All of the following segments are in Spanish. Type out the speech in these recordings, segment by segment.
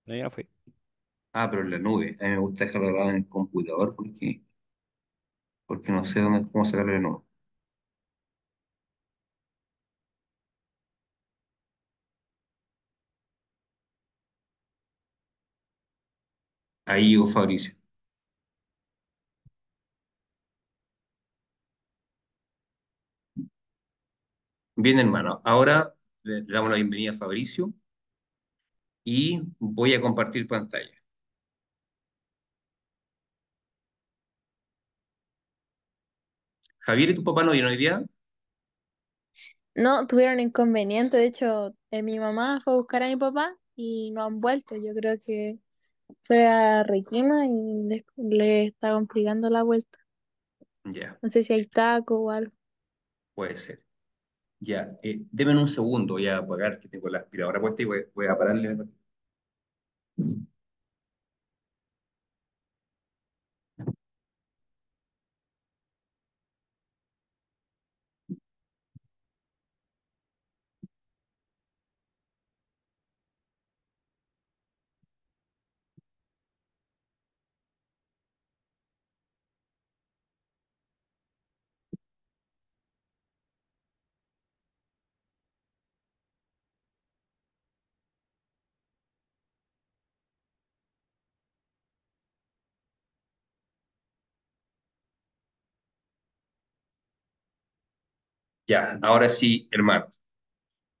No, yo no fui. Ah, pero en la nube. A mí me gusta dejarlo grabado en el computador porque no sé cómo sacarlo de la nube. Ahí llegó Fabricio. Bien, hermano. Ahora le damos la bienvenida a Fabricio y voy a compartir pantalla. Javier y tu papá no vienen hoy día. No, tuvieron inconveniente. De hecho, mi mamá fue a buscar a mi papá y no han vuelto. Yo creo que fue a Requima y le está complicando la vuelta. Ya, No sé si hay taco o algo. puede ser. Ya, deme un segundo, voy a apagar que tengo la aspiradora puesta y voy a pararle. Ya, ahora sí, hermano.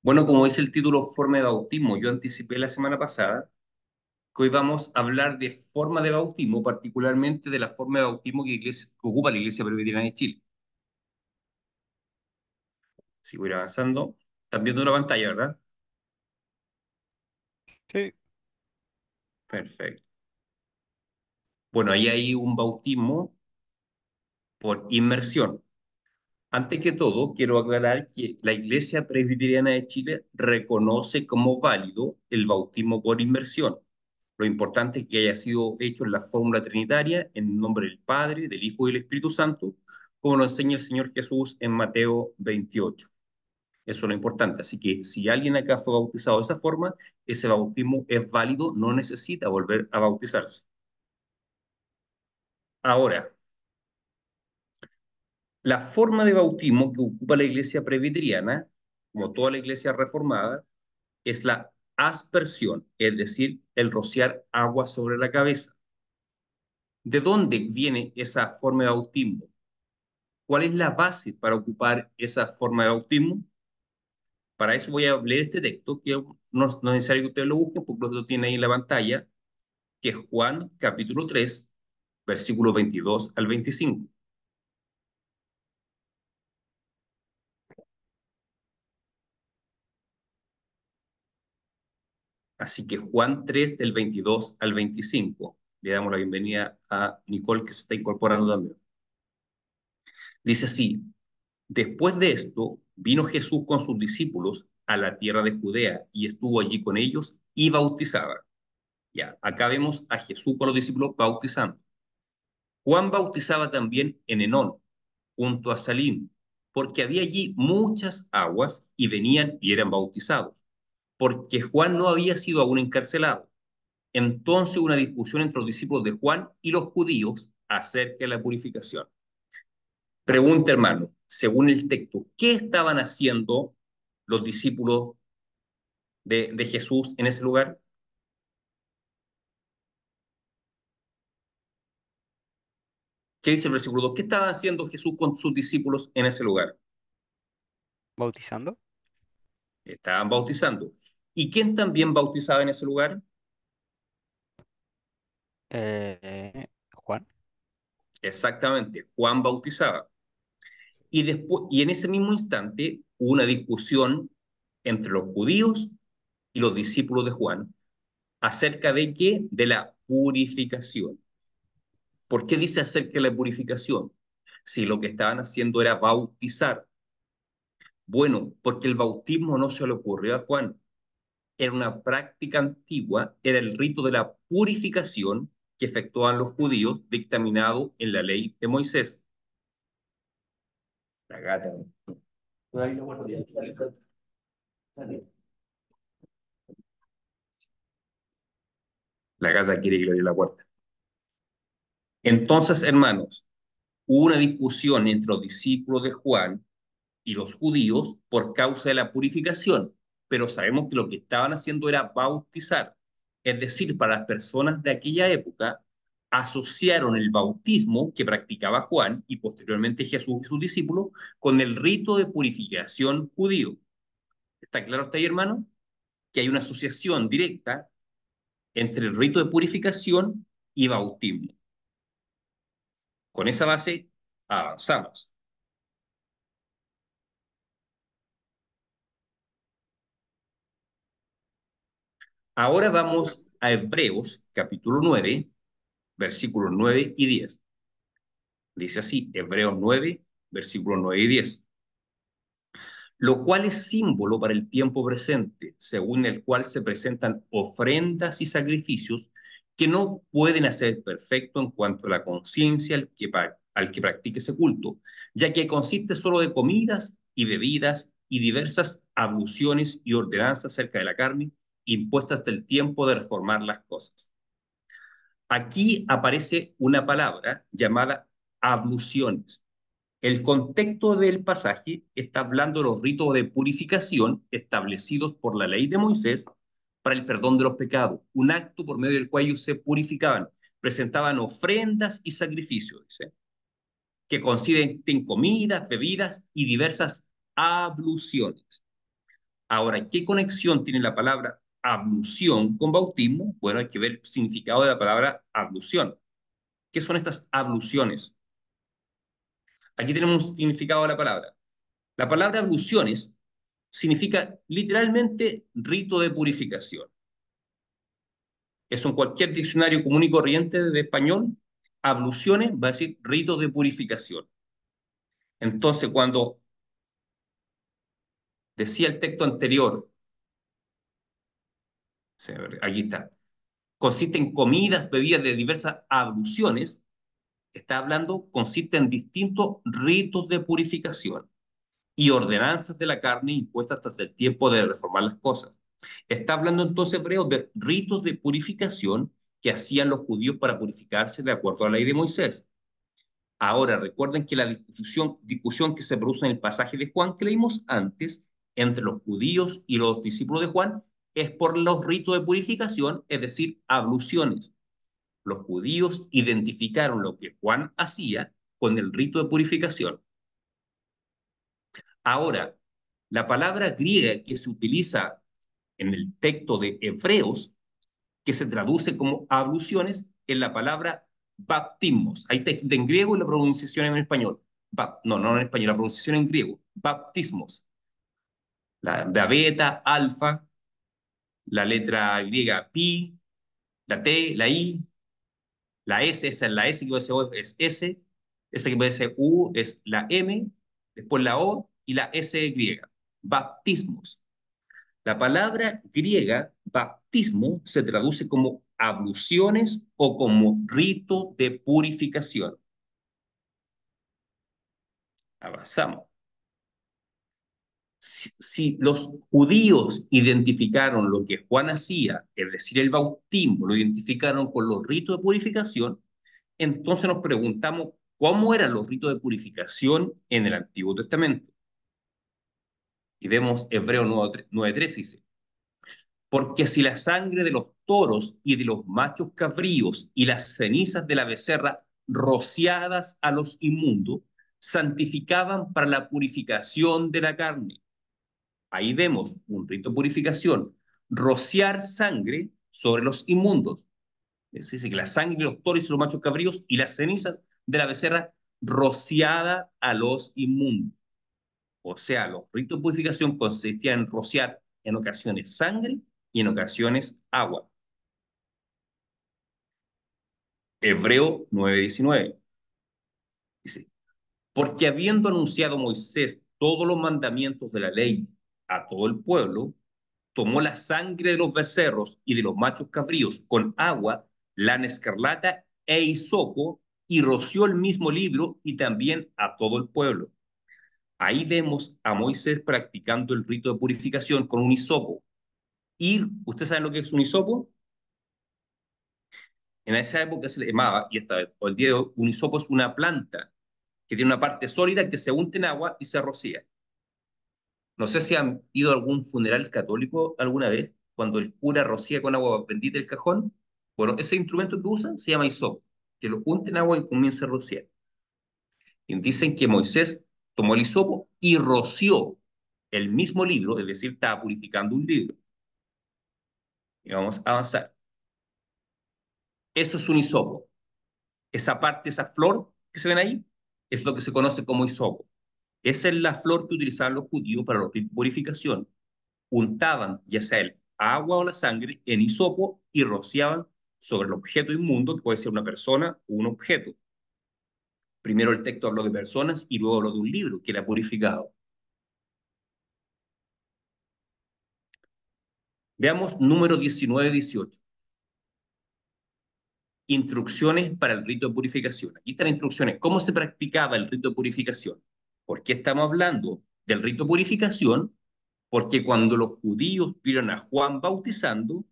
Bueno, como dice el título, forma de bautismo, yo anticipé la semana pasada que hoy vamos a hablar de forma de bautismo, particularmente de la forma de bautismo que ocupa la Iglesia Presbiteriana de Chile. Si voy a ir avanzando, están viendo la pantalla, ¿verdad? Sí. Perfecto. Bueno, ahí hay un bautismo por inmersión. Antes que todo, quiero aclarar que la Iglesia Presbiteriana de Chile reconoce como válido el bautismo por inmersión. Lo importante es que haya sido hecho en la fórmula trinitaria, en nombre del Padre, del Hijo y del Espíritu Santo, como lo enseña el Señor Jesús en Mateo 28. Eso es lo importante. Así que si alguien acá fue bautizado de esa forma, ese bautismo es válido, no necesita volver a bautizarse. Ahora, la forma de bautismo que ocupa la iglesia presbiteriana, como toda la iglesia reformada, es la aspersión, es decir, el rociar agua sobre la cabeza. ¿De dónde viene esa forma de bautismo? ¿Cuál es la base para ocupar esa forma de bautismo? Para eso voy a leer este texto, que no es necesario que ustedes lo busquen porque lo tienen ahí en la pantalla, que es Juan capítulo 3, versículos 22 al 25. Así que Juan 3 del 22 al 25. Le damos la bienvenida a Nicole que se está incorporando también. Dice así, después de esto vino Jesús con sus discípulos a la tierra de Judea y estuvo allí con ellos y bautizaba. Ya, acá vemos a Jesús con los discípulos bautizando. Juan bautizaba también en Enón, junto a Salim, porque había allí muchas aguas y venían y eran bautizados, porque Juan no había sido aún encarcelado. Entonces una discusión entre los discípulos de Juan y los judíos acerca de la purificación. Pregunta, hermano, según el texto, ¿qué estaban haciendo los discípulos de Jesús en ese lugar? ¿Qué dice el versículo 2? ¿Qué estaba haciendo Jesús con sus discípulos en ese lugar? ¿Bautizando? Estaban bautizando. ¿Y quién también bautizaba en ese lugar? Juan. Exactamente, Juan bautizaba. Y después, y en ese mismo instante hubo una discusión entre los judíos y los discípulos de Juan acerca de qué? De la purificación. ¿Por qué dice acerca de la purificación? Si lo que estaban haciendo era bautizar. Bueno, porque el bautismo no se le ocurrió a Juan. Era una práctica antigua, era el rito de la purificación que efectuaban los judíos dictaminado en la ley de Moisés. La gata. La gata quiere que le abra la puerta. Entonces, hermanos, hubo una discusión entre los discípulos de Juan y los judíos por causa de la purificación, pero sabemos que lo que estaban haciendo era bautizar. Es decir, para las personas de aquella época, asociaron el bautismo que practicaba Juan y posteriormente Jesús y sus discípulos con el rito de purificación judío. ¿Está claro hasta ahí, hermano? Que hay una asociación directa entre el rito de purificación y bautismo. Con esa base, avanzamos. Ahora vamos a Hebreos, capítulo 9, versículos 9 y 10. Dice así, Hebreos 9, versículos 9 y 10. Lo cual es símbolo para el tiempo presente, según el cual se presentan ofrendas y sacrificios que no pueden hacer perfecto en cuanto a la conciencia al que practique ese culto, ya que consiste solo de comidas y bebidas y diversas abluciones y ordenanzas acerca de la carne, impuestas hasta el tiempo de reformar las cosas. Aquí aparece una palabra llamada abluciones. El contexto del pasaje está hablando de los ritos de purificación establecidos por la ley de Moisés para el perdón de los pecados, un acto por medio del cual ellos se purificaban, presentaban ofrendas y sacrificios, dice, que consisten en comidas, bebidas y diversas abluciones. Ahora, ¿qué conexión tiene la palabra ablución con bautismo? Bueno, hay que ver el significado de la palabra ablución. ¿Qué son estas abluciones? Aquí tenemos un significado de la palabra. La palabra abluciones significa literalmente rito de purificación. Eso en cualquier diccionario común y corriente de español, abluciones va a decir rito de purificación. Entonces, cuando decía el texto anterior, aquí está, consiste en comidas, bebidas de diversas abluciones, está hablando, consiste en distintos ritos de purificación y ordenanzas de la carne impuestas hasta el tiempo de reformar las cosas. Está hablando entonces Hebreo de ritos de purificación que hacían los judíos para purificarse de acuerdo a la ley de Moisés. Ahora, recuerden que la discusión que se produce en el pasaje de Juan que leímos antes entre los judíos y los discípulos de Juan es por los ritos de purificación, es decir, abluciones. Los judíos identificaron lo que Juan hacía con el rito de purificación. Ahora, la palabra griega que se utiliza en el texto de Hebreos, que se traduce como abluciones, es la palabra baptismos. Hay texto en griego y la pronunciación en español. No en español, la pronunciación en griego. Baptismos. La beta, alfa, la letra griega pi, la T, la I, la S, esa es la S que puede ser O, es S, esa que puede ser U es la M, después la O y la S griega. Baptismos. La palabra griega baptismo se traduce como abluciones o como rito de purificación. Avanzamos. Si los judíos identificaron lo que Juan hacía, es decir, el bautismo, lo identificaron con los ritos de purificación, entonces nos preguntamos cómo eran los ritos de purificación en el Antiguo Testamento. Y vemos Hebreos 9:13 dice, porque si la sangre de los toros y de los machos cabríos y las cenizas de la becerra rociadas a los inmundos santificaban para la purificación de la carne. Ahí vemos un rito de purificación, rociar sangre sobre los inmundos. Es decir, que la sangre de los toros y los machos cabríos y las cenizas de la becerra rociada a los inmundos. O sea, los ritos de purificación consistían en rociar en ocasiones sangre y en ocasiones agua. Hebreo 9:19 dice, porque habiendo anunciado Moisés todos los mandamientos de la ley a todo el pueblo, tomó la sangre de los becerros y de los machos cabríos con agua, lana escarlata e hisopo y roció el mismo libro y también a todo el pueblo. Ahí vemos a Moisés practicando el rito de purificación con un hisopo. ¿Usted sabe lo que es un hisopo? En esa época se le llamaba, y hasta el día de hoy, un hisopo es una planta que tiene una parte sólida que se unta en agua y se rocía. No sé si han ido a algún funeral católico alguna vez, cuando el cura rocía con agua bendita el cajón. Bueno, ese instrumento que usan se llama hisopo, que lo unta en agua y comienza a rociar. Y dicen que Moisés tomó el hisopo y roció el mismo libro, es decir, estaba purificando un libro. Y vamos a avanzar. Eso es un hisopo. Esa parte, esa flor que se ven ahí, es lo que se conoce como hisopo. Esa es la flor que utilizaban los judíos para la purificación. Untaban ya sea el agua o la sangre en hisopo y rociaban sobre el objeto inmundo, que puede ser una persona o un objeto. Primero el texto habló de personas y luego habló de un libro que era purificado. Veamos número 19-18. Instrucciones para el rito de purificación. Aquí están las instrucciones. ¿Cómo se practicaba el rito de purificación? ¿Por qué estamos hablando del rito de purificación? Porque cuando los judíos vieron a Juan bautizando,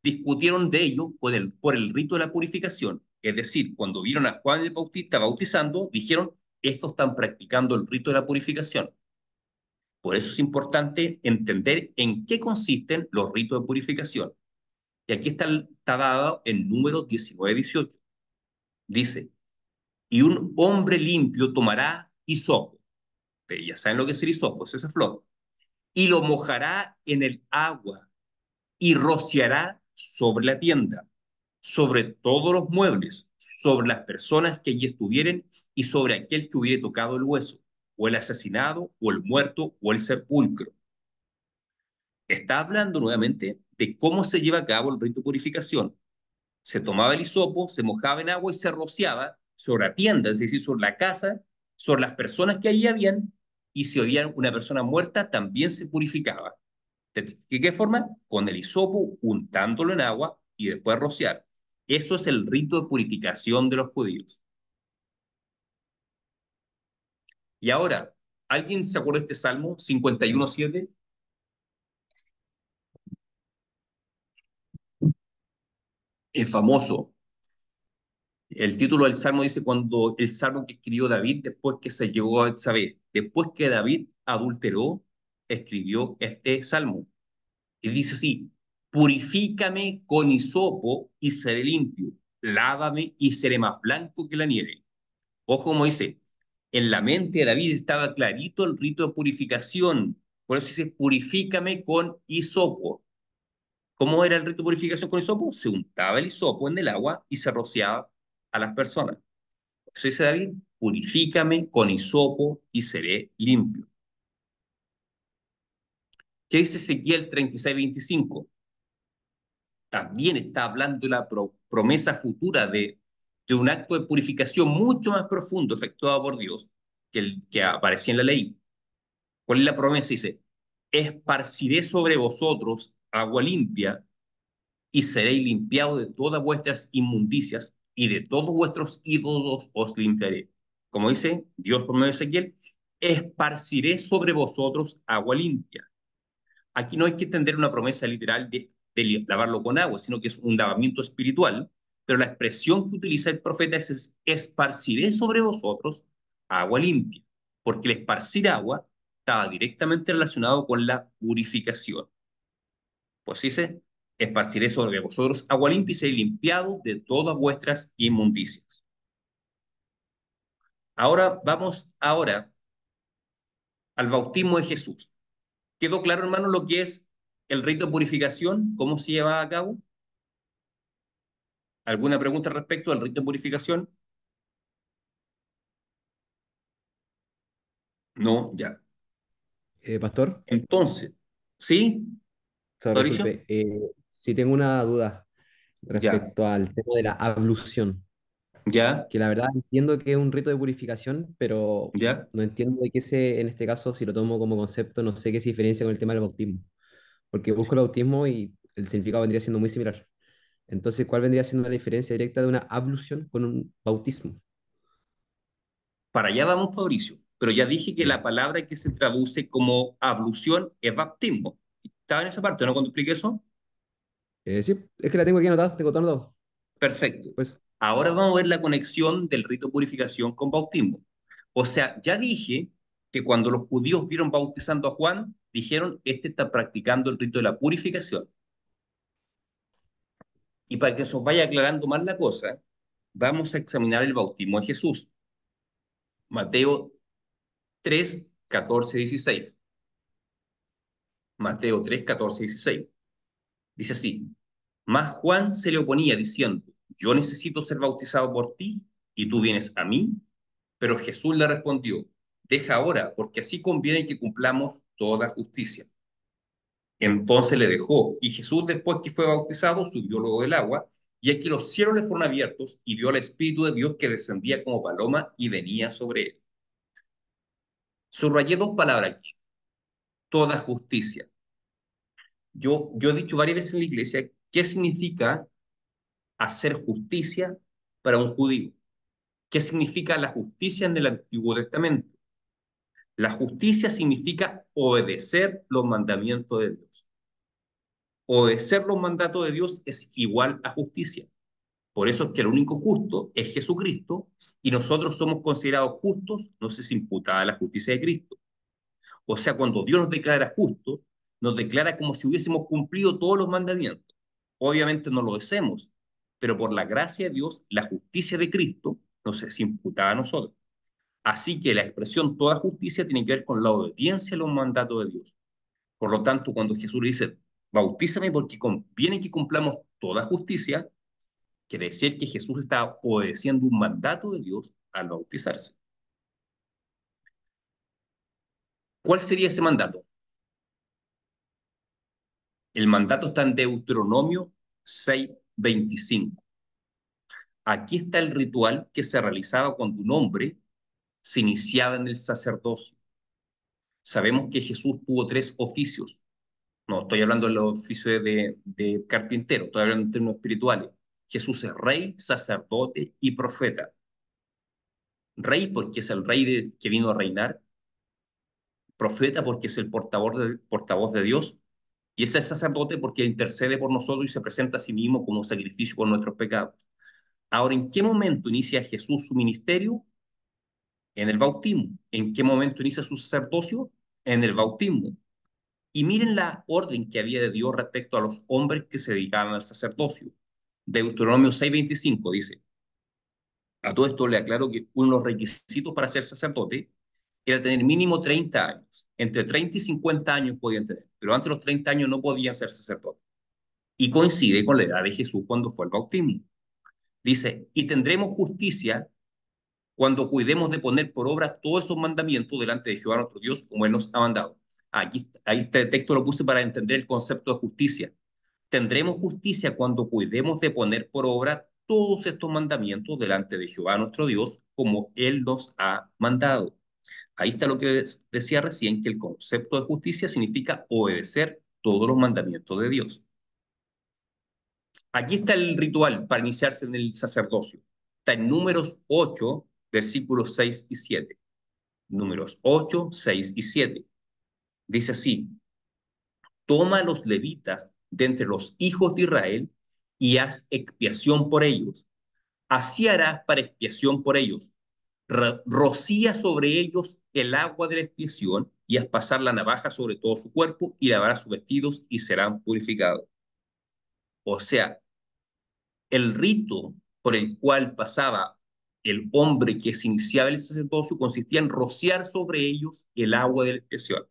discutieron de ello por el rito de la purificación. Es decir, cuando vieron a Juan el Bautista bautizando, dijeron, estos están practicando el rito de la purificación. Por eso es importante entender en qué consisten los ritos de purificación. Y aquí está dado en número 19-18. Dice, y un hombre limpio tomará hisopo. Ustedes ya saben lo que es el hisopo, es esa flor. Y lo mojará en el agua y rociará sobre la tienda, sobre todos los muebles, sobre las personas que allí estuvieren y sobre aquel que hubiere tocado el hueso, o el asesinado, o el muerto, o el sepulcro. Está hablando nuevamente de cómo se lleva a cabo el rito de purificación. Se tomaba el hisopo, se mojaba en agua y se rociaba sobre la tienda, es decir, sobre la casa, sobre las personas que allí habían, y si había una persona muerta, también se purificaba. ¿De qué forma? Con el hisopo, untándolo en agua y después rociar. Eso es el rito de purificación de los judíos. Y ahora, ¿alguien se acuerda de este Salmo 51:7? Es famoso. El título del Salmo dice cuando el Salmo que escribió David después que se llegó a saber, después que David adulteró, escribió este Salmo. Y dice así, purifícame con hisopo y seré limpio, lávame y seré más blanco que la nieve. Ojo como dice, en la mente de David estaba clarito el rito de purificación. Por eso dice, purifícame con hisopo. ¿Cómo era el rito de purificación con hisopo? Se untaba el hisopo en el agua y se rociaba a las personas. Por eso dice David, purifícame con hisopo y seré limpio. ¿Qué dice Ezequiel 36:25? También está hablando de la promesa futura de un acto de purificación mucho más profundo efectuado por Dios que el que aparecía en la ley. ¿Cuál es la promesa? Dice, esparciré sobre vosotros agua limpia y seréis limpiados de todas vuestras inmundicias y de todos vuestros ídolos os limpiaré. Como dice Dios por medio de Ezequiel, esparciré sobre vosotros agua limpia. Aquí no hay que entender una promesa literal de lavarlo con agua, sino que es un lavamiento espiritual, pero la expresión que utiliza el profeta es esparciré sobre vosotros agua limpia, porque el esparcir agua estaba directamente relacionado con la purificación. Pues dice, esparciré sobre vosotros agua limpia y seréis limpiados de todas vuestras inmundicias. Ahora vamos al bautismo de Jesús. ¿Quedó claro, hermano, lo que es el rito de purificación? ¿Cómo se lleva a cabo? ¿Alguna pregunta respecto al rito de purificación? No, ya. Pastor, Entonces, ¿sí, Fabricio? disculpe, sí tengo una duda Ya, respecto al tema de la ablución, ya, que la verdad entiendo que es un rito de purificación, pero ya. no entiendo de qué se, en este caso, si lo tomo como concepto, no sé qué se diferencia con el tema del bautismo, porque busco el bautismo y el significado vendría siendo muy similar. Entonces, ¿cuál vendría siendo la diferencia directa de una ablución con un bautismo? Para allá vamos, Fabricio. Pero ya dije que la Ya. palabra que se traduce como ablución es baptismo. Estaba en esa parte, ¿no? Cuando expliqué eso. Sí, es que la tengo aquí anotada, tengo todo anotado. Perfecto. Pues, Ahora vamos a ver la conexión del rito de purificación con bautismo. O sea, ya dije que cuando los judíos vieron bautizando a Juan, dijeron, este está practicando el rito de la purificación. Y para que se os vaya aclarando más la cosa, vamos a examinar el bautismo de Jesús. Mateo 3, 14, 16. Mateo 3, 14, 16. Dice así, mas Juan se le oponía diciendo, yo necesito ser bautizado por ti y tú vienes a mí. Pero Jesús le respondió, deja ahora, porque así conviene que cumplamos toda justicia. Entonces le dejó, y Jesús, después que fue bautizado, subió luego del agua, y aquí los cielos le fueron abiertos, y vio al Espíritu de Dios que descendía como paloma y venía sobre él. Subrayé dos palabras aquí, toda justicia. Yo he dicho varias veces en la iglesia, ¿qué significa hacer justicia para un judío? ¿Qué significa la justicia en el Antiguo Testamento? La justicia significa obedecer los mandamientos de Dios. Obedecer los mandatos de Dios es igual a justicia. Por eso es que el único justo es Jesucristo y nosotros somos considerados justos, nos es imputada la justicia de Cristo. O sea, cuando Dios nos declara justos, nos declara como si hubiésemos cumplido todos los mandamientos. Obviamente no lo hacemos, pero por la gracia de Dios, la justicia de Cristo nos es imputada a nosotros. Así que la expresión toda justicia tiene que ver con la obediencia a los mandatos de Dios. Por lo tanto, cuando Jesús le dice, bautízame porque conviene que cumplamos toda justicia, quiere decir que Jesús está obedeciendo un mandato de Dios al bautizarse. ¿Cuál sería ese mandato? El mandato está en Deuteronomio 6:25. Aquí está el ritual que se realizaba cuando un hombre se iniciaba en el sacerdocio. Sabemos que Jesús tuvo tres oficios. No estoy hablando del oficio de carpintero, estoy hablando en términos espirituales. Jesús es rey, sacerdote y profeta. Rey porque es el que vino a reinar, profeta porque es el portavoz de Dios, y es el sacerdote porque intercede por nosotros y se presenta a sí mismo como sacrificio por nuestros pecados. Ahora, ¿en qué momento inicia Jesús su ministerio? En el bautismo. ¿En qué momento inicia su sacerdocio? En el bautismo. Y miren la orden que había de Dios respecto a los hombres que se dedicaban al sacerdocio. Deuteronomio 6:25 dice, a todo esto le aclaro que uno de los requisitos para ser sacerdote era tener mínimo 30 años. Entre 30 y 50 años podían tener, pero antes de los 30 años no podían ser sacerdotes. Y coincide con la edad de Jesús cuando fue el bautismo. Dice, y tendremos justicia cuando cuidemos de poner por obra todos esos mandamientos delante de Jehová nuestro Dios, como Él nos ha mandado. Ahí este texto lo puse para entender el concepto de justicia. Tendremos justicia cuando cuidemos de poner por obra todos estos mandamientos delante de Jehová nuestro Dios, como Él nos ha mandado. Ahí está lo que decía recién, que el concepto de justicia significa obedecer todos los mandamientos de Dios. Aquí está el ritual para iniciarse en el sacerdocio. Está en Números 8, versículos 6 y 7. Números 8, 6 y 7. Dice así, toma a los levitas de entre los hijos de Israel y haz expiación por ellos. Así harás para expiación por ellos. Rocía sobre ellos el agua de la expiación y haz pasar la navaja sobre todo su cuerpo y lavarás sus vestidos y serán purificados. O sea, el rito por el cual pasaba el hombre que se iniciaba el sacerdocio consistía en rociar sobre ellos el agua de la expiación.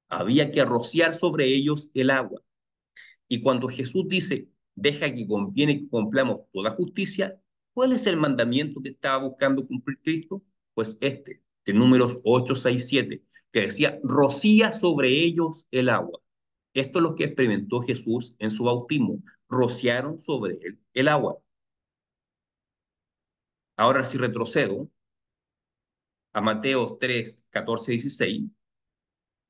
Había que rociar sobre ellos el agua. Y cuando Jesús dice, deja que conviene que cumplamos toda justicia, ¿cuál es el mandamiento que estaba buscando cumplir Cristo? Pues este, de Números 8, 6, 7, que decía, rocía sobre ellos el agua. Esto es lo que experimentó Jesús en su bautismo. Rociaron sobre él el agua. Ahora si retrocedo a Mateo 3, 14, 16,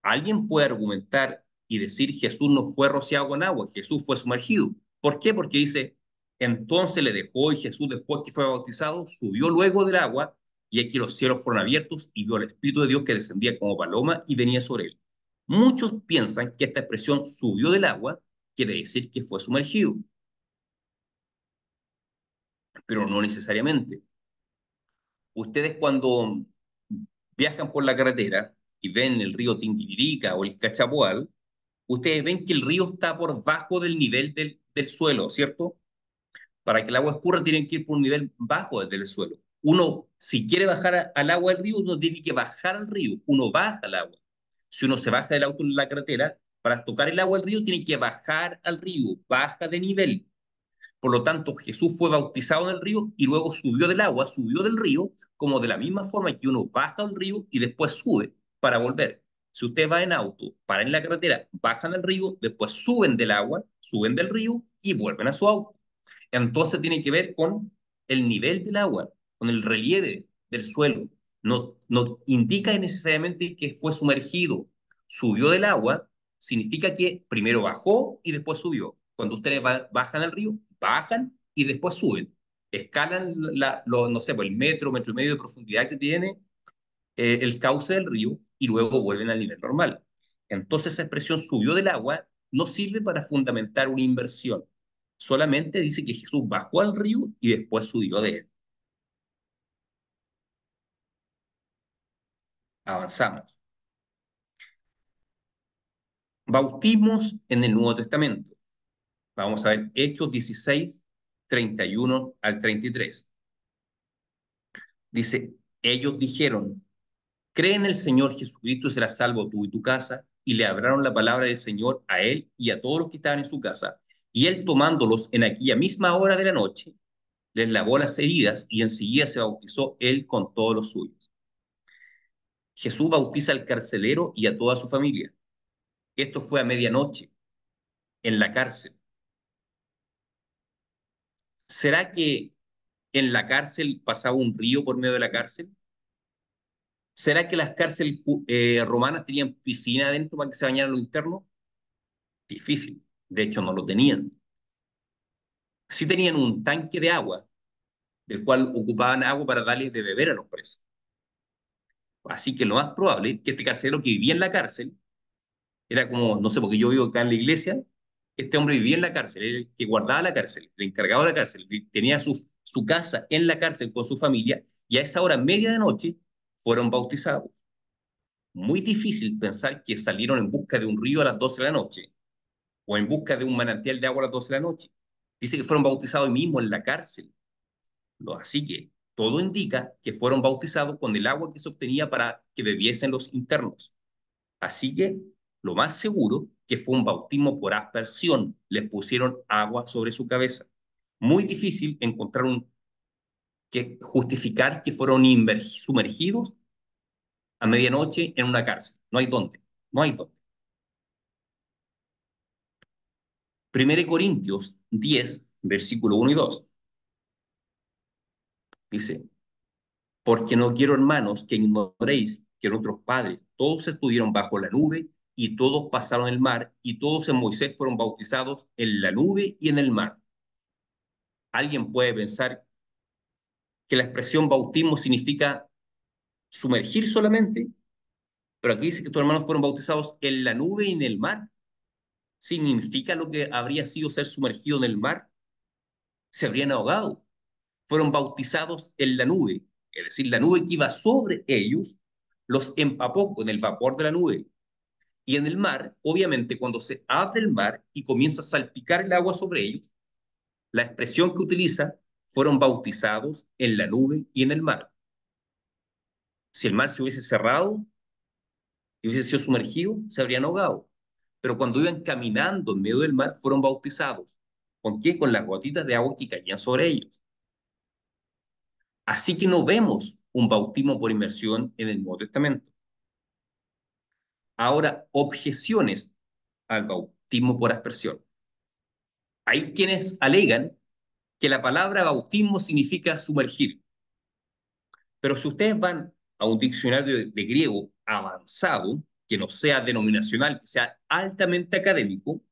alguien puede argumentar y decir Jesús no fue rociado con agua, Jesús fue sumergido. ¿Por qué? Porque dice, entonces le dejó y Jesús después que fue bautizado subió luego del agua y aquí los cielos fueron abiertos y vio al Espíritu de Dios que descendía como paloma y venía sobre él. Muchos piensan que esta expresión subió del agua quiere decir que fue sumergido. pero no necesariamente. Ustedes cuando viajan por la carretera y ven el río Tinguiririca o el Cachapoal, ustedes ven que el río está por bajo del nivel del suelo, ¿cierto? Para que el agua escurra tienen que ir por un nivel bajo desde el suelo. Uno, si quiere bajar al agua del río, uno tiene que bajar al río, uno baja al agua. Si uno se baja del auto en la carretera, para tocar el agua del río, tiene que bajar al río, baja de nivel. Por lo tanto, Jesús fue bautizado en el río y luego subió del agua, subió del río, como de la misma forma que uno baja al río y después sube para volver. Si usted va en auto, para en la carretera, bajan al río, después suben del agua, suben del río y vuelven a su auto. Entonces tiene que ver con el nivel del agua, con el relieve del suelo. No, no indica necesariamente que fue sumergido. Subió del agua significa que primero bajó y después subió. Cuando ustedes bajan al río, bajan y después suben. Escalan no sé, pues el metro y medio de profundidad que tiene el cauce del río y luego vuelven al nivel normal. Entonces esa expresión subió del agua no sirve para fundamentar una inversión. Solamente dice que Jesús bajó al río y después subió de él. Avanzamos. Bautismos en el Nuevo Testamento. Vamos a ver Hechos 16, 31 al 33. Dice, ellos dijeron, cree en el Señor Jesucristo y serás salvo tú y tu casa. Y le hablaron la palabra del Señor a él y a todos los que estaban en su casa. Y él tomándolos en aquella misma hora de la noche, les lavó las heridas y enseguida se bautizó él con todos los suyos. Jesús bautiza al carcelero y a toda su familia. Esto fue a medianoche, en la cárcel. ¿Será que en la cárcel pasaba un río por medio de la cárcel? ¿Será que las cárceles romanas tenían piscina adentro para que se bañaran los internos? Difícil. De hecho, no lo tenían. Sí tenían un tanque de agua, del cual ocupaban agua para darles de beber a los presos. Así que lo más probable es que este carcelero que vivía en la cárcel era como, no sé, porque yo vivo acá en la iglesia, este hombre vivía en la cárcel, era el que guardaba la cárcel, el encargado de la cárcel, tenía su casa en la cárcel con su familia, y a esa hora media de noche fueron bautizados. Muy difícil pensar que salieron en busca de un río a las 12 de la noche, o en busca de un manantial de agua a las 12 de la noche. Dice que fueron bautizados ahí mismo en la cárcel. Así que todo indica que fueron bautizados con el agua que se obtenía para que bebiesen los internos. Así que lo más seguro que fue un bautismo por aspersión. Les pusieron agua sobre su cabeza. Muy difícil encontrar que justificar que fueron sumergidos a medianoche en una cárcel. No hay dónde. No hay dónde. 1 Corintios 10, versículo 1 y 2. Dice, porque no quiero, hermanos, que ignoréis que nuestros padres todos estuvieron bajo la nube y todos pasaron el mar y todos en Moisés fueron bautizados en la nube y en el mar. Alguien puede pensar que la expresión bautismo significa sumergir solamente, pero aquí dice que tus hermanos fueron bautizados en la nube y en el mar. ¿Significa lo que habría sido ser sumergido en el mar? Se habrían ahogado. Fueron bautizados en la nube, es decir, la nube que iba sobre ellos los empapó con el vapor de la nube. Y en el mar, obviamente, cuando se abre el mar y comienza a salpicar el agua sobre ellos, la expresión que utiliza fueron bautizados en la nube y en el mar. Si el mar se hubiese cerrado y hubiese sido sumergido, se habrían ahogado. Pero cuando iban caminando en medio del mar, fueron bautizados. ¿Con qué? Con las gotitas de agua que caían sobre ellos. Así que no vemos un bautismo por inmersión en el Nuevo Testamento. Ahora, objeciones al bautismo por aspersión. Hay quienes alegan que la palabra bautismo significa sumergir. Pero si ustedes van a un diccionario de griego avanzado, que no sea denominacional, que sea altamente académico,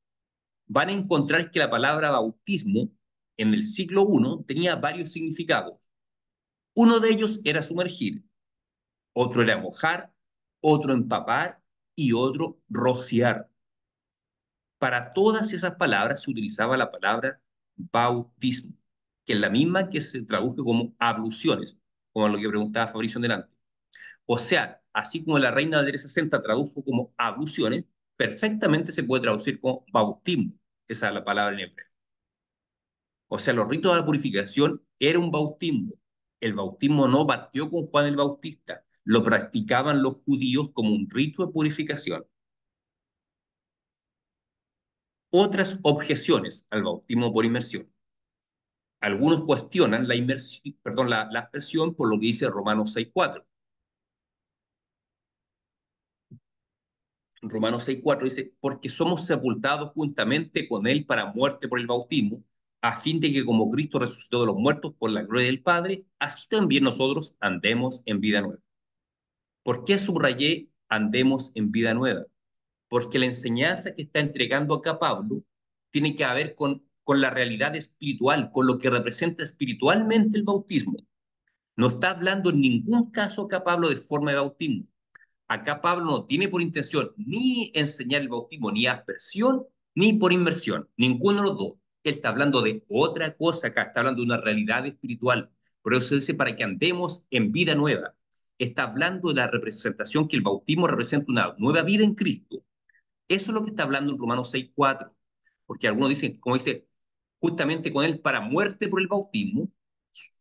van a encontrar que la palabra bautismo en el siglo I tenía varios significados. Uno de ellos era sumergir, otro era mojar, otro empapar y otro rociar. Para todas esas palabras se utilizaba la palabra bautismo. que es la misma que se traduce como abluciones, como lo que preguntaba Fabricio delante. O sea, así como la Reina Valera 60 tradujo como abluciones, perfectamente se puede traducir como bautismo, esa es la palabra en hebreo. O sea, los ritos de la purificación era un bautismo. El bautismo no partió con Juan el Bautista, lo practicaban los judíos como un rito de purificación. Otras objeciones al bautismo por inmersión. Algunos cuestionan la inmersión, perdón, la aspersión por lo que dice Romanos 6:4. Romanos 6:4 dice, porque somos sepultados juntamente con él para muerte por el bautismo, a fin de que como Cristo resucitó de los muertos por la gloria del Padre, así también nosotros andemos en vida nueva. ¿Por qué subrayé andemos en vida nueva? Porque la enseñanza que está entregando acá Pablo tiene que ver con la realidad espiritual, con lo que representa espiritualmente el bautismo. No está hablando en ningún caso acá Pablo de forma de bautismo. Acá Pablo no tiene por intención ni enseñar el bautismo, ni aspersión, ni por inmersión, ninguno de los dos. Él está hablando de otra cosa acá, está hablando de una realidad espiritual. Por eso dice para que andemos en vida nueva. Está hablando de la representación que el bautismo representa una nueva vida en Cristo. Eso es lo que está hablando en Romanos 6:4. Porque algunos dicen, como dice, justamente con él para muerte por el bautismo,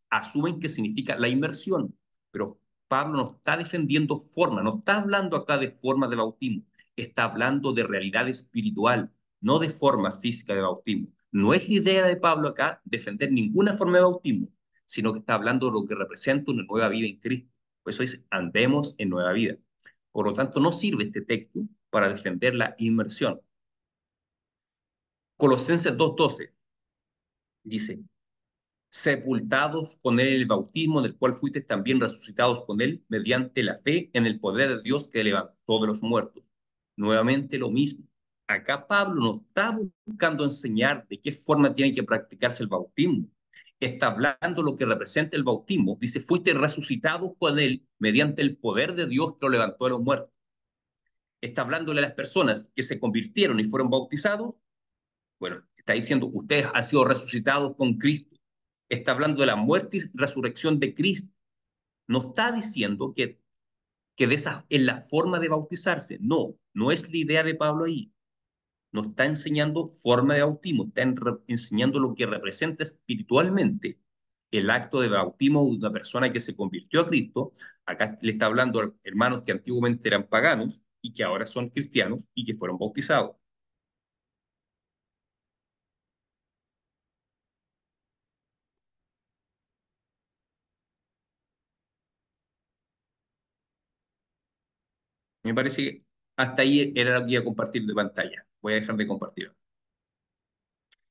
asumen que significa la inmersión. Pero Pablo no está defendiendo forma, no está hablando acá de forma de bautismo, está hablando de realidad espiritual, no de forma física de bautismo. No es la idea de Pablo acá defender ninguna forma de bautismo, sino que está hablando de lo que representa una nueva vida en Cristo. Por eso dice, andemos en nueva vida. Por lo tanto, no sirve este texto para defender la inmersión. Colosenses 2:12 dice, sepultados con él en el bautismo, del cual fuisteis también resucitados con él, mediante la fe en el poder de Dios que levantó de los muertos. Nuevamente lo mismo. Acá Pablo no está buscando enseñar de qué forma tiene que practicarse el bautismo. Está hablando lo que representa el bautismo. Dice, fuiste resucitados con él mediante el poder de Dios que lo levantó de los muertos. Está hablándole a las personas que se convirtieron y fueron bautizados. Bueno, está diciendo, ustedes han sido resucitados con Cristo. Está hablando de la muerte y resurrección de Cristo. No está diciendo que de esa es la forma de bautizarse. No, no es la idea de Pablo ahí. No está enseñando forma de bautismo, está enseñando lo que representa espiritualmente el acto de bautismo de una persona que se convirtió a Cristo. Acá le está hablando a hermanos que antiguamente eran paganos y que ahora son cristianos y que fueron bautizados. Me parece que hasta ahí era lo que iba a compartir de pantalla. Voy a dejar de compartir.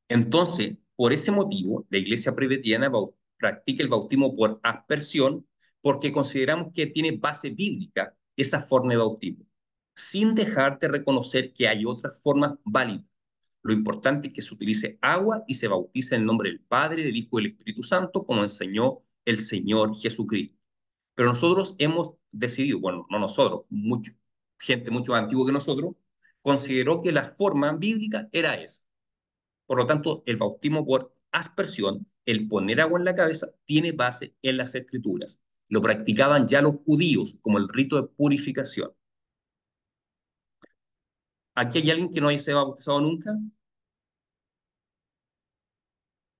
Entonces, por ese motivo, la Iglesia Presbiteriana practica el bautismo por aspersión porque consideramos que tiene base bíblica esa forma de bautismo, sin dejar de reconocer que hay otras formas válidas. Lo importante es que se utilice agua y se bautice en el nombre del Padre, del Hijo y del Espíritu Santo, como enseñó el Señor Jesucristo. Pero nosotros hemos decidido, bueno, no nosotros, gente mucho más antigua que nosotros, consideró que la forma bíblica era esa. Por lo tanto, el bautismo por aspersión, el poner agua en la cabeza, tiene base en las Escrituras. Lo practicaban ya los judíos como el rito de purificación. ¿Aquí hay alguien que no se ha bautizado nunca?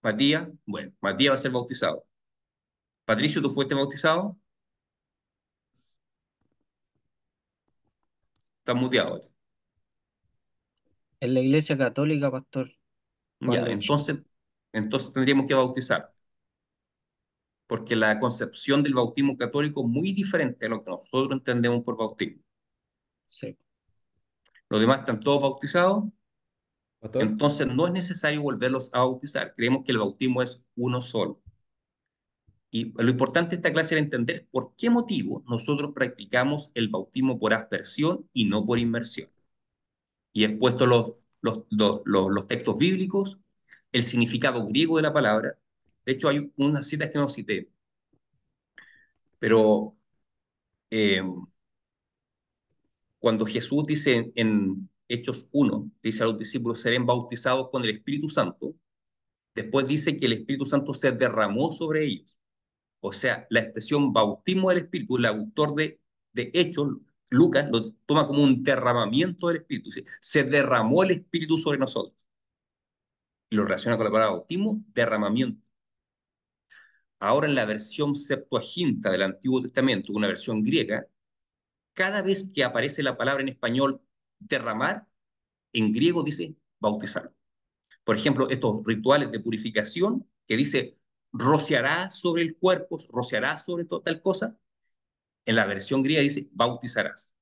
Matías, bueno, Matías va a ser bautizado. Patricio, ¿tú fuiste bautizado? Estás muteado. En la iglesia católica, pastor, Ya, cuando chico. entonces tendríamos que bautizar, porque la concepción del bautismo católico es muy diferente a lo que nosotros entendemos por bautismo. Sí. Los demás están todos bautizados, Pastor, entonces no es necesario volverlos a bautizar. Creemos que el bautismo es uno solo. Y lo importante de esta clase era entender por qué motivo nosotros practicamos el bautismo por aspersión y no por inmersión. Y he expuesto los textos bíblicos, el significado griego de la palabra. De hecho, hay unas citas que no cité, pero eh, cuando Jesús dice en Hechos 1, dice a los discípulos, serán bautizados con el Espíritu Santo, Después dice que el Espíritu Santo se derramó sobre ellos. O sea, la expresión bautismo del Espíritu, el autor de Hechos, Lucas, lo toma como un derramamiento del Espíritu. Dice, se derramó el Espíritu sobre nosotros. Y lo relaciona con la palabra bautismo, derramamiento. Ahora en la versión Septuaginta del Antiguo Testamento, una versión griega, cada vez que aparece la palabra en español derramar, en griego dice bautizar. Por ejemplo, estos rituales de purificación que dice rociará sobre el cuerpo, rociará sobre tal cosa, en la versión griega dice bautizarás.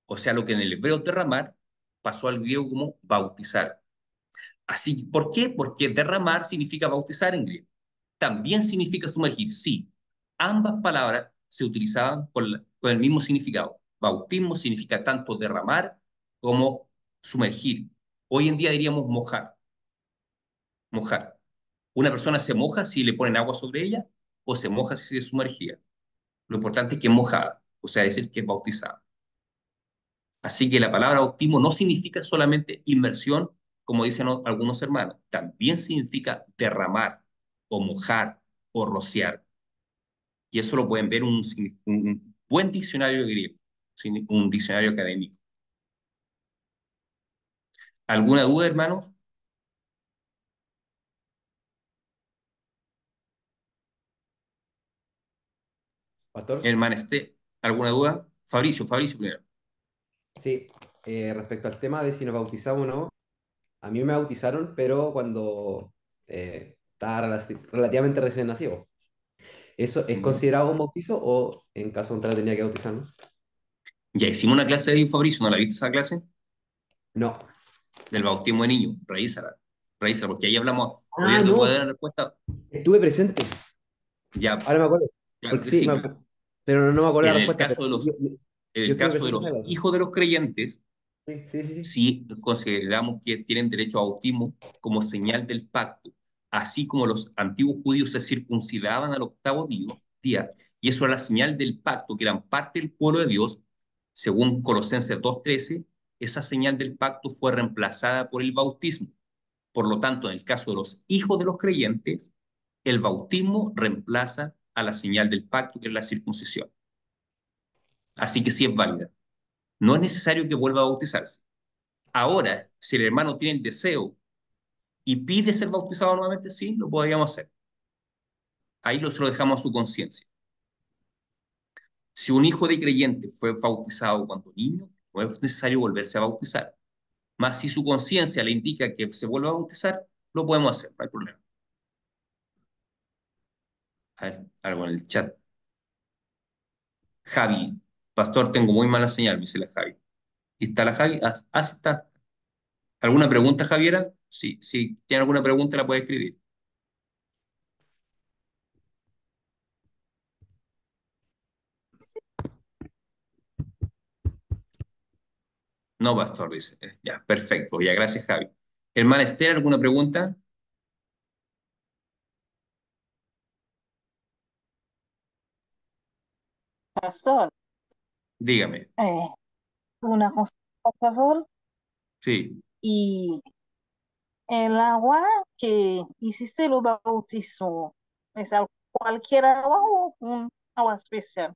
O sea, lo que en el hebreo derramar pasó al griego como bautizar. Así, ¿por qué? Porque derramar significa bautizar en griego. También significa sumergir, sí. Ambas palabras se utilizaban con el mismo significado. Bautismo significa tanto derramar como sumergir. Hoy en día diríamos mojar, mojar. Una persona se moja si le ponen agua sobre ella o se moja si se sumergía. Lo importante es que es mojada, o sea, es decir, que es bautizada. Así que la palabra bautismo no significa solamente inmersión, como dicen algunos hermanos, también significa derramar o mojar o rociar. Y eso lo pueden ver en un buen diccionario griego, un diccionario académico. ¿Alguna duda, hermanos? Pastor, Hermana ¿alguna duda? Fabricio primero. sí, respecto al tema de si nos bautizamos o no, a mí me bautizaron, pero cuando estaba relativamente recién nacido. ¿Eso es Ya. considerado un bautizo o en caso contrario tenía que bautizarnos? Ya hicimos una clase de Fabricio, ¿no la viste esa clase? No. Del bautismo de niños. Revísala, porque ahí hablamos, hoy Ah, día te voy a no, dar la respuesta. estuve presente. Ya, Ahora me acuerdo. claro Porque que sí, sí, pues. pero no me acuerdo la En el respuesta, pero caso de sí, los, en yo el estuve caso de presente en esa los clase. hijos de los creyentes, Sí, sí, sí, sí. sí consideramos que tienen derecho a bautismo como señal del pacto, así como los antiguos judíos se circuncidaban al octavo día, y eso era la señal del pacto, que eran parte del pueblo de Dios, según Colosenses 2:13, esa señal del pacto fue reemplazada por el bautismo. Por lo tanto, en el caso de los hijos de los creyentes, el bautismo reemplaza a la señal del pacto, que es la circuncisión. Así que sí es válida. No es necesario que vuelva a bautizarse. Ahora, si el hermano tiene el deseo y pide ser bautizado nuevamente, sí, lo podríamos hacer. Ahí se lo dejamos a su conciencia. Si un hijo de creyente fue bautizado cuando niño, no es necesario volverse a bautizar. Más si su conciencia le indica que se vuelva a bautizar, lo podemos hacer, no hay problema. A ver, algo en el chat. Javi, pastor, tengo muy mala señal, me dice la Javi. ¿Y está la Javi? Sí está. ¿Alguna pregunta, Javiera? Sí, si tiene alguna pregunta la puede escribir. No, pastor, dice. Ya, perfecto. Ya, gracias, Javi. Hermana Esther, ¿alguna pregunta? Pastor, Dígame. una cosa, por favor. Sí. Y el agua que hiciste lo bautizó, ¿es cualquier agua o un agua especial?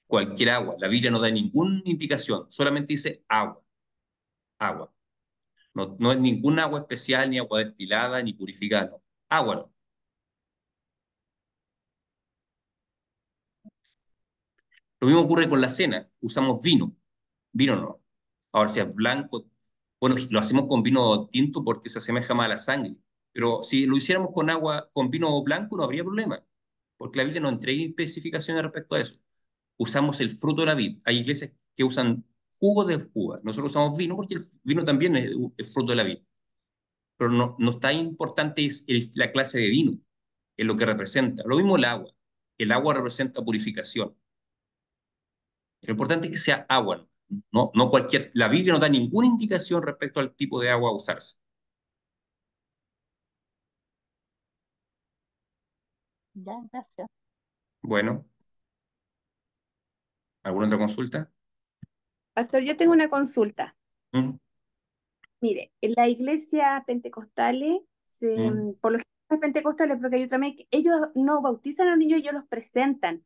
Cualquier agua. La Biblia no da ninguna indicación, solamente dice agua, agua. No, no es ningún agua especial, ni agua destilada, ni purificada. No. Agua no. Lo mismo ocurre con la cena. Usamos vino. Vino no. Ahora, si es blanco, bueno, lo hacemos con vino tinto porque se asemeja más a la sangre. Pero si lo hiciéramos con agua, con vino blanco, no habría problema, porque la Biblia no entrega especificaciones respecto a eso. Usamos el fruto de la vid. Hay iglesias que usan jugo de uva. Nosotros usamos vino porque el vino también es fruto de la vid. Pero no, no está importante es la clase de vino, es lo que representa. Lo mismo el agua. El agua representa purificación. Lo importante es que sea agua, ¿no? No cualquier. La Biblia no da ninguna indicación respecto al tipo de agua a usarse. Ya, gracias. Bueno, ¿alguna otra consulta? Pastor, yo tengo una consulta. ¿Mm? Mire, en la iglesia pentecostales por lo general los pentecostales, porque hay otra vez que ellos no bautizan a los niños, ellos los presentan.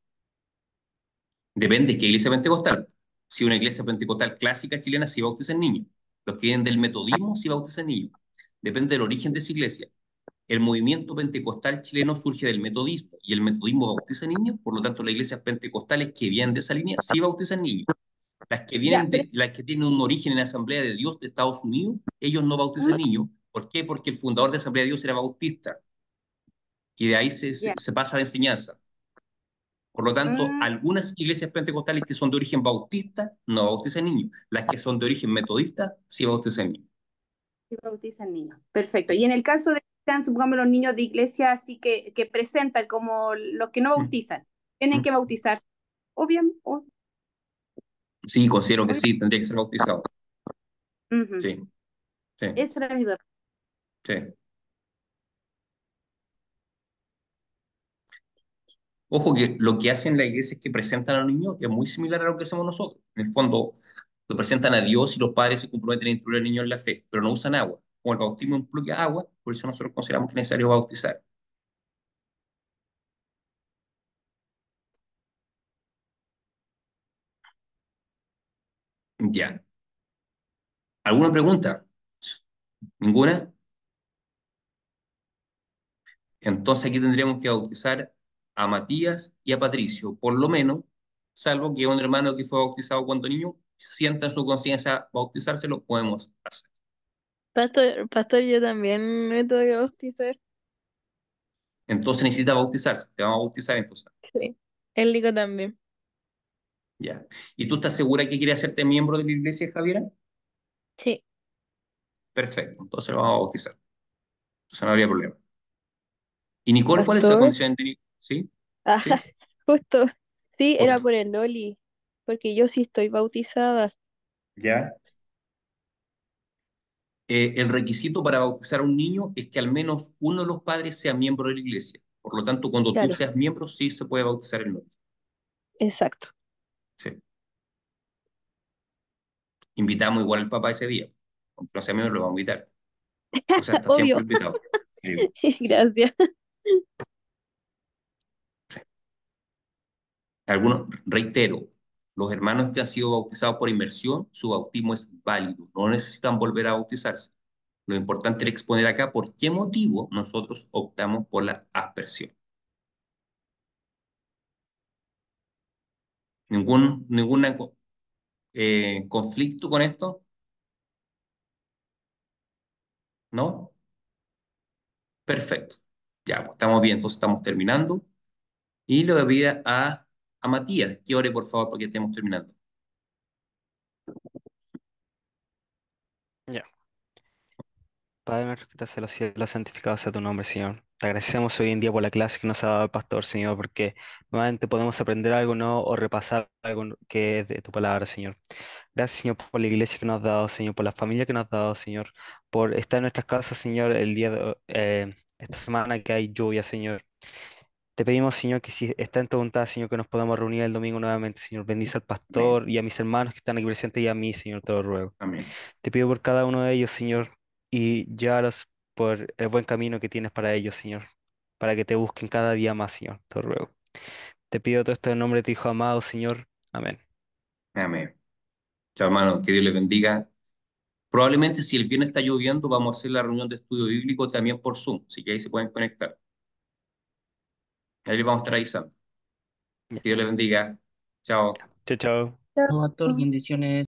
Depende de qué iglesia pentecostal. Si una iglesia pentecostal clásica chilena sí bautizan niños. Los que vienen del metodismo sí bautizan niños. Depende del origen de esa iglesia. El movimiento pentecostal chileno surge del metodismo y el metodismo bautiza niños, por lo tanto las iglesias pentecostales que vienen de esa línea sí bautizan niños. Ya, pero Las que tienen un origen en la Asamblea de Dios de Estados Unidos, ellos no bautizan niños. ¿Por qué? Porque el fundador de la Asamblea de Dios era bautista y de ahí ya. se pasa la enseñanza. Por lo tanto, Mm, algunas iglesias pentecostales que son de origen bautista no bautizan niños. Las que son de origen metodista sí bautizan niños. sí bautizan niños. Perfecto. Y en el caso de que sean, supongamos, los niños de iglesia así que presentan como los que no Mm, bautizan, tienen mm. que bautizar. Obviamente. Sí, considero que sí, tendría que ser bautizado. Sí, sí, Esa era mi duda. sí. Ojo que lo que hacen las iglesias que presentan a los niños es muy similar a lo que hacemos nosotros. En el fondo, lo presentan a Dios y los padres se comprometen a instruir al niño en la fe, pero no usan agua. Como el bautismo implica agua, por eso nosotros consideramos que es necesario bautizar. Ya. ¿Alguna pregunta? ¿Ninguna? Entonces aquí tendríamos que bautizar a Matías y a Patricio, por lo menos, salvo que un hermano que fue bautizado cuando niño sienta en su conciencia bautizarse, lo podemos hacer. Pastor, yo también me tengo que bautizar. Entonces necesita bautizarse, te vamos a bautizar entonces. Sí. El Nico también. Ya. ¿Y tú estás segura que quieres hacerte miembro de la iglesia, Javiera? Sí. Perfecto, entonces lo vamos a bautizar. Entonces no habría problema. ¿Y Nicole, cuál es la Pastor, condición de Nicole? ¿Sí? ah, ¿Sí? justo, sí, era Justo. por el Loli, porque yo sí estoy bautizada. Ya. El requisito para bautizar a un niño es que al menos uno de los padres sea miembro de la iglesia. Por lo tanto, cuando tú Claro, seas miembro, sí se puede bautizar el niño. exacto. Sí. Invitamos igual al papá ese día. Aunque no sea miembro, lo vamos a invitar. O sea, está Obvio. siempre invitado. Sí. Gracias. Algunos, reitero, los hermanos que han sido bautizados por inmersión, su bautismo es válido, no necesitan volver a bautizarse. Lo importante es exponer acá por qué motivo nosotros optamos por la aspersión. ¿Ningún conflicto con esto? ¿No? Perfecto. Ya, pues estamos bien, entonces estamos terminando. Y le voy a pedir a Matías que ore, por favor, porque estemos terminando. Ya. Padre nuestro que estás en los cielos, santificado sea tu nombre, Señor. Te agradecemos hoy en día por la clase que nos ha dado el pastor, Señor, porque nuevamente podemos aprender algo nuevo o repasar algo que es de tu palabra, Señor. Gracias, Señor, por la iglesia que nos has dado, Señor, por la familia que nos has dado, Señor, por estar en nuestras casas, Señor, el día de esta semana que hay lluvia, Señor. Te pedimos, Señor, que si está en tu voluntad, Señor, que nos podamos reunir el domingo nuevamente, Señor. Bendice al Amén. pastor y a mis hermanos que están aquí presentes y a mí, Señor, te lo ruego. Amén. Te pido por cada uno de ellos, Señor, y llévalos por el buen camino que tienes para ellos, Señor, para que te busquen cada día más, Señor, te lo ruego. Te pido todo esto en nombre de tu Hijo amado, Señor. Amén. Amén. Chao, hermano, que Dios les bendiga. Probablemente si el viernes está lloviendo, vamos a hacer la reunión de estudio bíblico también por Zoom, así que ahí se pueden conectar. Ahí les vamos a estar avisando. Ya. Que Dios les bendiga. Chao. Chao, chao. No, pastor, bendiciones.